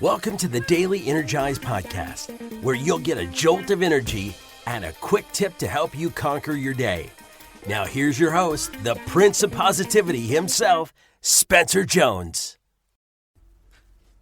Welcome to the Daily Energize Podcast, where you'll get a jolt of energy and a quick tip to help you conquer your day. Now here's your host, the Prince of Positivity himself, Spencer Jones.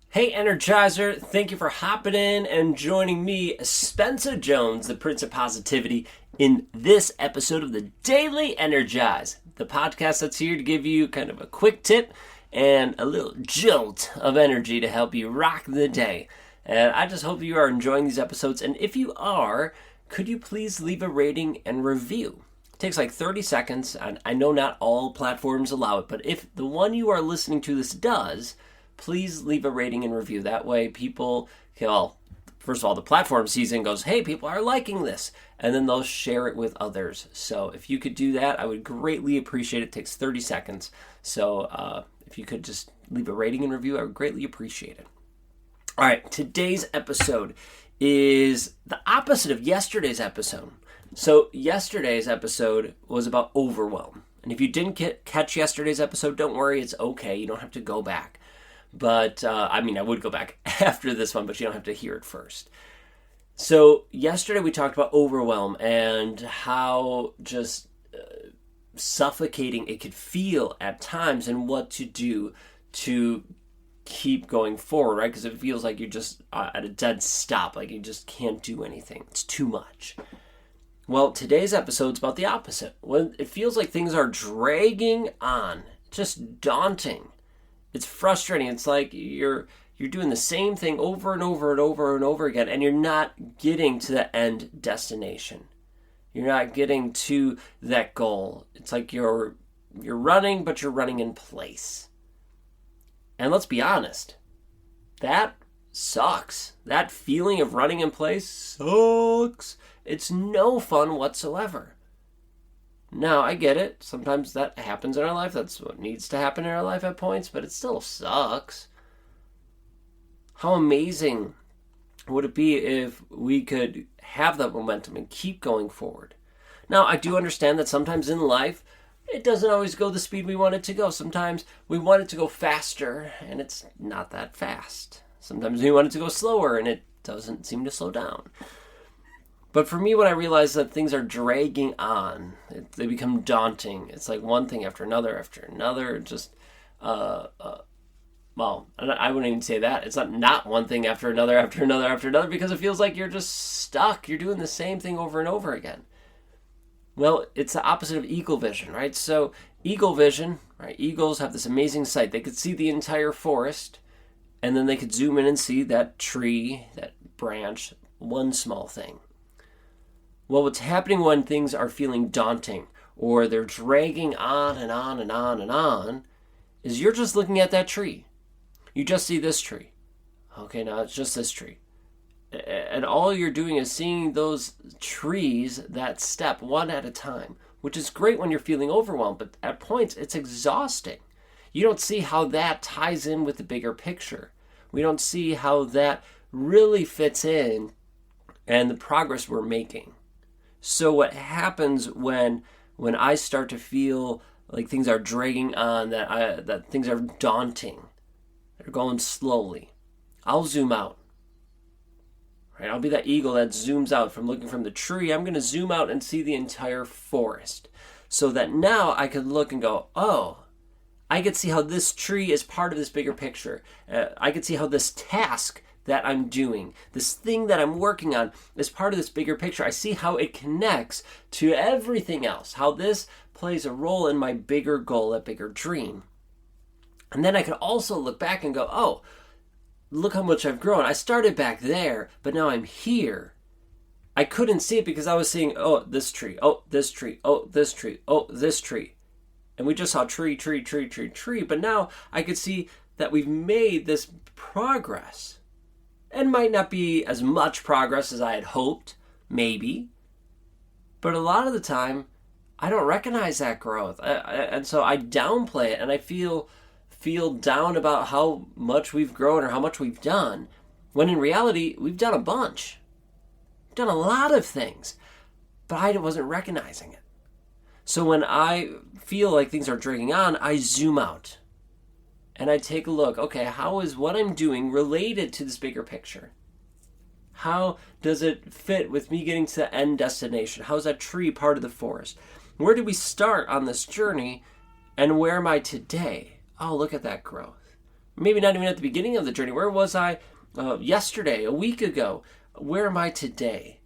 Hey Energizer, thank you for hopping in and joining me, Spencer Jones, the Prince of Positivity, in this episode of the Daily Energize, the podcast that's here to give you kind of a quick tip and a little jolt of energy to help you rock the day. And I just hope you are enjoying these episodes, and if you are, could you please leave a rating and review? It takes like 30 seconds, and I know not all platforms allow it, but if the one you are listening to this does, please leave a rating and review. That way people, well, first of all, the platform sees it and goes, hey, people are liking this, and then they'll share it with others. So if you could do that, I would greatly appreciate it. It takes 30 seconds. So if you could just leave a rating and review, I would greatly appreciate it. All right, today's episode is the opposite of yesterday's episode. So yesterday's episode was about overwhelm. And if you didn't catch yesterday's episode, don't worry, it's okay. You don't have to go back. But, I would go back after this one, but you don't have to hear it first. So yesterday we talked about overwhelm and how just suffocating it could feel at times and what to do to keep going forward, right? Because it feels like you're just at a dead stop, like you just can't do anything. It's too much. Well, today's episode's about the opposite. When it feels like things are dragging on, just daunting. It's frustrating. It's like you're doing the same thing over and over and over and over again, and you're not getting to the end destination. You're not getting to that goal. It's like you're running, but you're running in place. And let's be honest, that sucks. That feeling of running in place sucks. It's no fun whatsoever. Now, I get it. Sometimes that happens in our life. That's what needs to happen in our life at points, but it still sucks. How amazing would it be if we could have that momentum and keep going forward? Now, I do understand that sometimes in life, it doesn't always go the speed we want it to go. Sometimes we want it to go faster, and it's not that fast. Sometimes we want it to go slower, and it doesn't seem to slow down. But for me, when I realize that things are dragging on, they become daunting. It's like one thing after another, just, well, I wouldn't even say that. It's not one thing after another, because it feels like you're just stuck. You're doing the same thing over and over again. Well, it's the opposite of eagle vision, right? So eagle vision, right? Eagles have this amazing sight. They could see the entire forest, and then they could zoom in and see that tree, that branch, one small thing. Well, what's happening when things are feeling daunting or they're dragging on and on and on and on is you're just looking at that tree. You just see this tree. Okay, now it's just this tree. And all you're doing is seeing those trees that step one at a time, which is great when you're feeling overwhelmed, but at points it's exhausting. You don't see how that ties in with the bigger picture. We don't see how that really fits in and the progress we're making. So what happens when I start to feel like things are dragging on, that things are daunting, they're going slowly, I'll zoom out. Right? I'll be that eagle that zooms out from looking from the tree. I'm going to zoom out and see the entire forest, so that now I can look and go, oh, I can see how this tree is part of this bigger picture. I can see how this task that I'm doing, this thing that I'm working on, is part of this bigger picture. I see how it connects to everything else, how this plays a role in my bigger goal, that bigger dream. And then I can also look back and go, oh, look how much I've grown. I started back there, but now I'm here. I couldn't see it because I was seeing, oh, this tree, oh, this tree, oh, this tree, oh, this tree. And we just saw tree, but now I could see that we've made this progress. And might not be as much progress as I had hoped, maybe. But a lot of the time, I don't recognize that growth. And so I downplay it, and I feel down about how much we've grown or how much we've done, when in reality, we've done a bunch. We've done a lot of things, but I wasn't recognizing it. So when I feel like things are dragging on, I zoom out. and I take a look, okay, how is what I'm doing related to this bigger picture? How does it fit with me getting to the end destination? How is that tree part of the forest? Where did we start on this journey, and where am I today? Oh, look at that growth. Maybe not even at the beginning of the journey. Where was I yesterday, a week ago? Where am I today?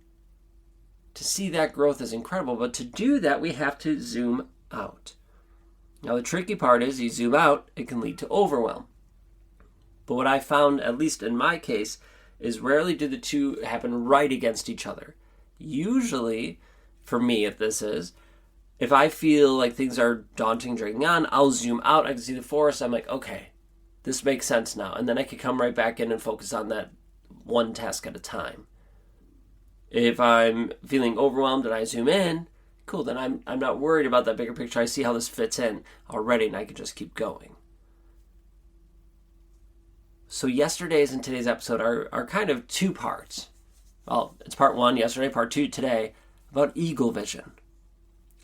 To see that growth is incredible, but to do that, we have to zoom out. Now, the tricky part is you zoom out, it can lead to overwhelm. But what I found, at least in my case, is rarely do the two happen right against each other. Usually, for me, if I feel like things are daunting, dragging on, I'll zoom out, I can see the forest, I'm like, okay, this makes sense now. And then I can come right back in and focus on that one task at a time. If I'm feeling overwhelmed and I zoom in, cool, then I'm not worried about that bigger picture. I see how this fits in already, and I can just keep going. So yesterday's and today's episode are kind of two parts. Well, it's part one yesterday, part two today, about eagle vision.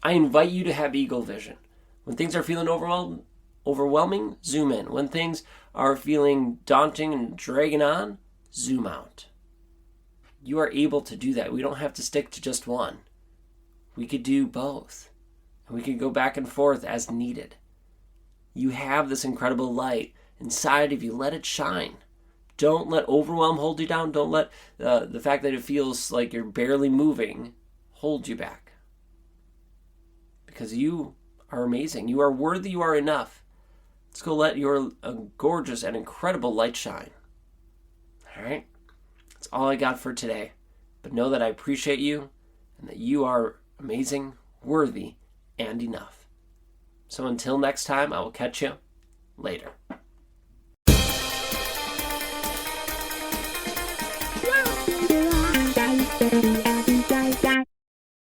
I invite you to have eagle vision. When things are feeling overwhelming, zoom in. When things are feeling daunting and dragging on, zoom out. You are able to do that. We don't have to stick to just one. We could do both. And we could go back and forth as needed. You have this incredible light inside of you. Let it shine. Don't let overwhelm hold you down. Don't let the fact that it feels like you're barely moving hold you back. Because you are amazing. You are worthy. You are enough. Let's go let your gorgeous and incredible light shine. All right? That's all I got for today. But know that I appreciate you and that you are amazing, worthy, and enough. So until next time, I will catch you later. Wow.